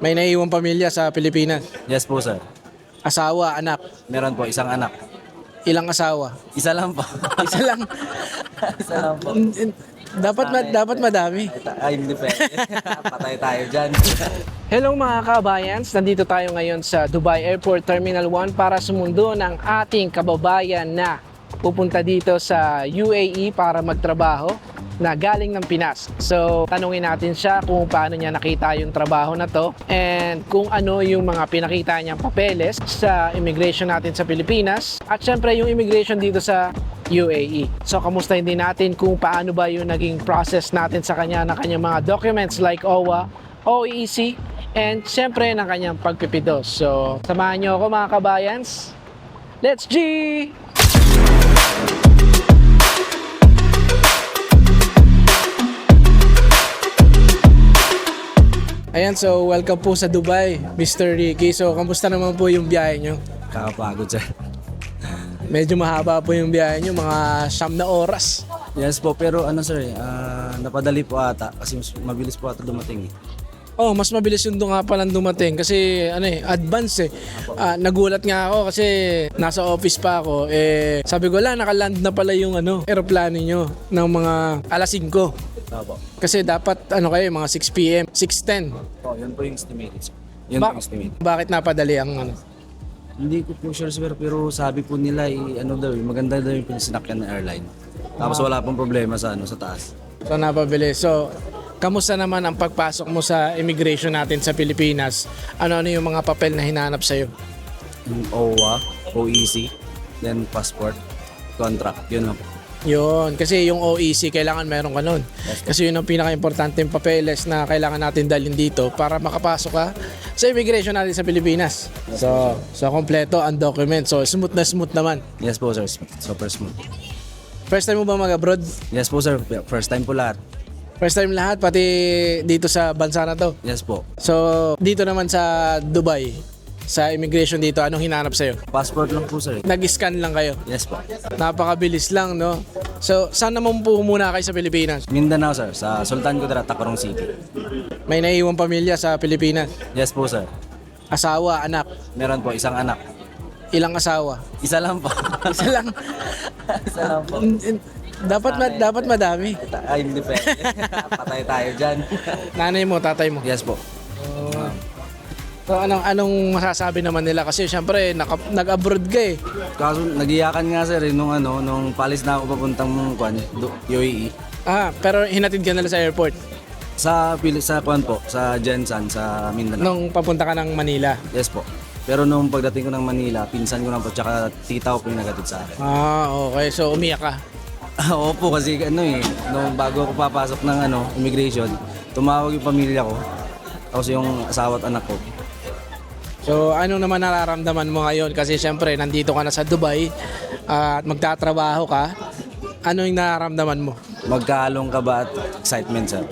May naiiwang pamilya sa Pilipinas. Yes po, sir. Asawa, anak. Meron po, isang anak. Ilang asawa? Isa lang po. Isa lang. Isa lang po. Dapat madami. Ay, hindi pwede. Patay tayo dyan. Hello mga kabayans, nandito tayo ngayon sa Dubai Airport Terminal 1 para sumundo ng ating kababayan na pupunta dito sa UAE para magtrabaho na galing ng Pinas. So, tanungin natin siya kung paano niya nakita yung trabaho na to and kung ano yung mga pinakita niyang papeles sa immigration natin sa Pilipinas at syempre yung immigration dito sa UAE. So, kamustahin din natin kung paano ba yung naging process natin sa kanya ng kanyang mga documents like OWA, OEC, and syempre ng kanyang pagpipidos. So, samahan niyo ako mga kabayans. Let's G! Ayan, so welcome po sa Dubai, Mr. Ricky. So, kamusta naman po yung biyahe nyo? Kakapagod, sir. Medyo mahaba po yung biyahe nyo, mga 9 na oras. Yes po, pero ano sir, napadali po ata kasi mas mabilis po ata dumating. Oh, mas mabilis yung nga palang dumating kasi advance eh. Nagulat nga ako kasi nasa office pa ako. Sabi ko, nakaland na pala yung eroplano nyo ng mga alas 5. Opo. Kasi dapat mga 6 p.m., 6:10. Oh, yun po yung estimated, sir. Yun po yung estimate. Bakit napadali ang Hindi ko po sure, sir, pero sabi po nila, maganda daw yung sinakyan ng airline. Tapos wala pong problema sa taas. So napabilis. So, kamusta naman ang pagpasok mo sa immigration natin sa Pilipinas? Ano yung mga papel na hinanap sa'yo? Yung OWA, OEC, then passport, contract, yun lang po. Yun, kasi yung OEC kailangan meron ka nun. Kasi yun ang pinaka-importante yung papeles na kailangan natin dalhin dito para makapasok ka sa immigration natin sa Pilipinas. So kompleto ang document. So, smooth naman. Yes po, sir. Super smooth. First time mo ba mag-abroad? Yes po, sir. First time po lahat. First time lahat, pati dito sa bansa na to. Yes po. So, dito naman sa Dubai, sa immigration dito, anong hinanap sa'yo? Passport lang po, sir. Nag-scan lang kayo? Yes po. Napakabilis lang, no? So, saan naman po muna kayo sa Pilipinas? Mindanao, sir. Sa Sultan Kudarat, Tacorong City. May naiiwang pamilya sa Pilipinas? Yes po, sir. Asawa, anak? Meron po, isang anak. Ilang asawa? Isa lang po. Isa lang. Isa lang po. Dapat madami. Ay, hindi pwede. Patay tayo dyan. Nanay mo, tatay mo? Yes po. So, anong masasabi naman nila? Kasi syempre, nag-abroad ka eh. Kaso, nagiyakan nga, sir, nung palis na ako papuntang UAE. Pero hinatid ka nila sa airport Sa po, sa Jensan, sa Mindanao. nung papunta ka ng Manila. Yes po. Pero nung pagdating ko ng Manila, pinsan ko lang po, tsaka tita ko po yung nagatid sa akin. Okay. So, umiyak ka. Opo, kasi nung bago ako papasok ng immigration, tumawag yung pamilya ko, tapos yung asawa at anak ko. So, ano naman nararamdaman mo ngayon? Kasi syempre, nandito ka na sa Dubai at magtatrabaho ka. Ano yung nararamdaman mo? Magkahalong ka ba at excitement, sir?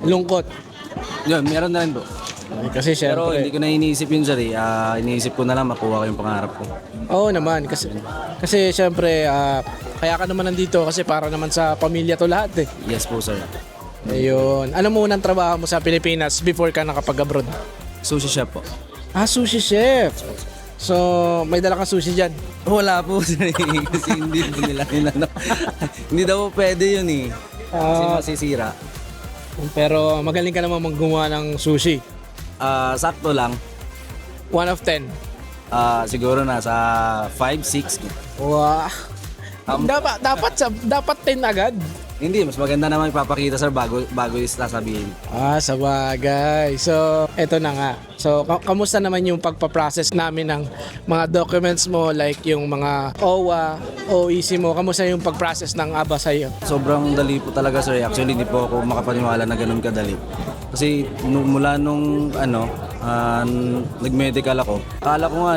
Lungkot. Yun, meron na rin po. Kasi Pero syempre. hindi ko na iniisip yun, sir. Iniisip ko na lang makuha ko yung pangarap ko. Oo naman. Kasi syempre, kaya ka naman nandito kasi para naman sa pamilya to lahat eh. Yes po, sir. Ayun. Ano muna ang trabaho mo sa Pilipinas before ka nakapag-abroad? Sushi chef po. Sushi chef. So, may dala kang sushi dyan. Wala po, sir. Kasi hindi nila hindi daw po pwede yun eh. Kasi masisira. Pero magaling ka naman gumawa ng sushi. Sakto lang. 1 of 10. Siguro nasa 5, 6. Wow. Dapat 10 agad. Hindi, mas maganda naman ipapakita, sir, bago yung sasabihin. Sabagay. So, eto na nga. So, kamusta naman yung pagpaprocess namin ng mga documents mo like yung mga OWA, OEC mo? Kamusta yung pagprocess ng ABA sa'yo? Sobrang dali po talaga, sir. Actually, hindi po ako makapaniwala na ganun kadali. Kasi mula nung nag-medical ako, akala ko nga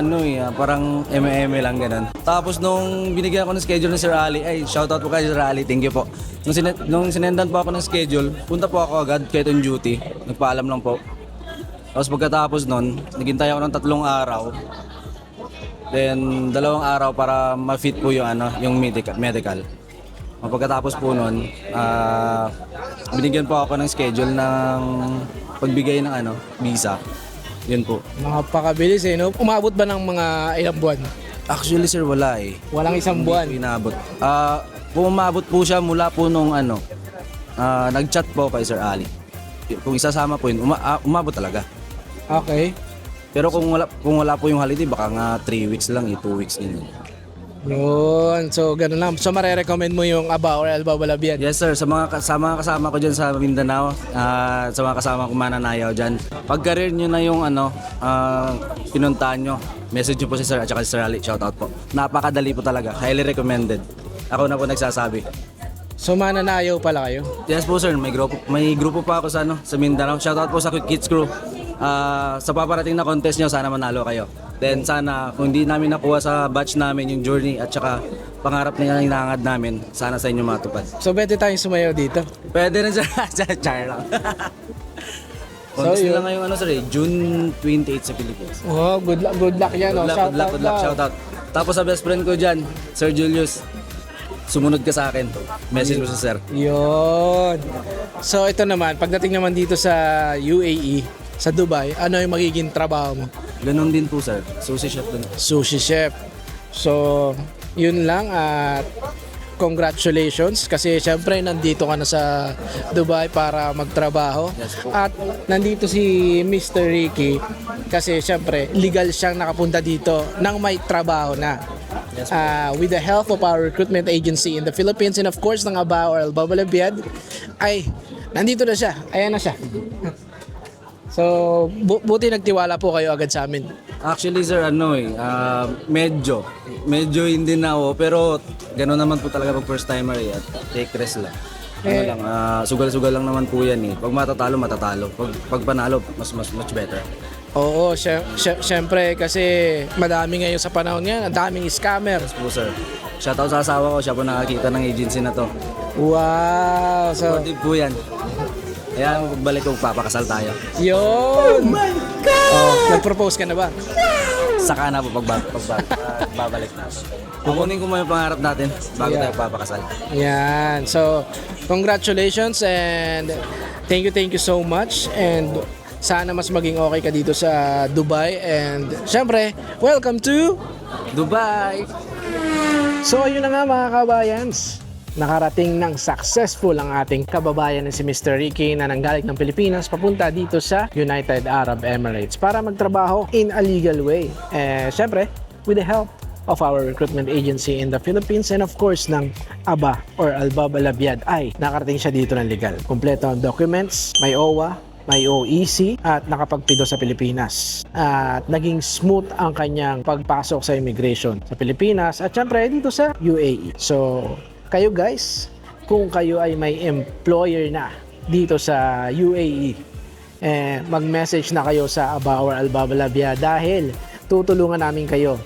parang eme lang ganun. Tapos nung binigyan ako ng schedule ni Sir Ali, shoutout po kay Sir Ali, thank you po. Nung sinendan po ako ng schedule, punta po ako agad kahit on duty, nagpaalam lang po. Tapos pagkatapos nun, naghintay ako ng 3 araw. Then 2 araw para ma-fit po yung medical. Pagkatapos po nun, binigyan po ako ng schedule ng pagbigay ng visa. Yun po. Napakabilis eh, no? Umabot ba ng mga ilang buwan? Actually sir, wala eh. Walang isang buwan. Hindi ko inaabot. Umabot po siya mula po nung nag-chat po kay Sir Ali. Kung isasama po yun, umabot talaga. Okay. Pero kung wala po yung holiday, baka nga 3 weeks lang, 2 weeks din. Yun. So, ganun lang. So, marirecommend mo yung Aba or Alba Balabian? Yes sir, sa mga kasama ko dyan sa Mindanao, sa mga kasama ko mananayaw dyan, pag-career nyo na yung pinuntahan nyo, message nyo po si Sir at saka si Sir Ali, shoutout po. Napakadali po talaga, highly recommended. Ako na po nagsasabi. So, mananayaw pala kayo? Yes po sir, may grupo pa ako sa Mindanao. Shoutout po sa Quick Kids Crew. Sa paparating na contest nyo, sana manalo kayo. Then sana, kung hindi namin nakuha sa batch namin yung journey at saka pangarap na hinahangad namin, sana sa inyo matupad. So, pwede tayong sumayaw dito? Pwede rin sa char lang. Contest yun. nila ngayong June 28 sa Philippines. Oh, good luck yan. Good luck, shoutout. Tapos sa best friend ko dyan, Sir Julius, sumunod ka sa akin. Message mo sa sir. Yun. So, ito naman, pagdating naman dito sa UAE, sa Dubai, ano yung magiging trabaho mo? Ganon din po sir, sushi chef din. Sushi chef. So, yun lang at congratulations kasi syempre nandito ka na sa Dubai para magtrabaho. Yes po. At nandito si Mr. Ricky kasi syempre legal siyang nakapunta dito nang may trabaho na. Yes With the help of our recruitment agency in the Philippines and of course ng Aba or Alba Balabiad ay nandito na siya. Ayan na siya. So, buti nagtiwala po kayo agad sa amin. Actually sir, medyo hindi na ako, pero gano'n naman po talaga pag first timer at take rest lang. Sugal-sugal lang naman po yan eh. Pag matatalo. Pag panalo, much better. Oo, syempre kasi madami ngayon sa panahon ngayon, ang daming scammer. Yes po sir. Shoutout sa asawa ko, siya po nakakita ng agency na to. Wow! So, Supportive po yan. Kaya pagbalik ko, papakasal tayo. yun! Oh my God! Oh, nag-propose ka na ba? Saka na po pagbabalik na. Kukunin ko mo yung pangarap natin bago tayo papakasal. Yan. So, congratulations and thank you so much and sana mas maging okay ka dito sa Dubai and syempre, welcome to Dubai! So, yun na nga mga kabayans. Nakarating ng successful ang ating kababayan na si Mr. Ricky na nanggaling ng Pilipinas papunta dito sa United Arab Emirates para magtrabaho in a legal way. Syempre, with the help of our recruitment agency in the Philippines and of course ng Aba or Alba Balabiad ay nakarating siya dito ng legal. Kompleto ang documents, may OWA, may OEC at nakapagpido sa Pilipinas. At naging smooth ang kanyang pagpasok sa immigration sa Pilipinas at syempre dito sa UAE. So, kayo guys, kung kayo ay may employer na dito sa UAE, mag-message na kayo sa Aba or Alba Balabiad dahil tutulungan namin kayo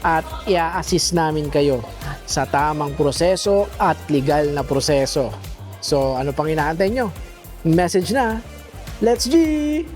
at i-assist namin kayo sa tamang proseso at legal na proseso. So, ano pang inaantay nyo? Message na! Let's G!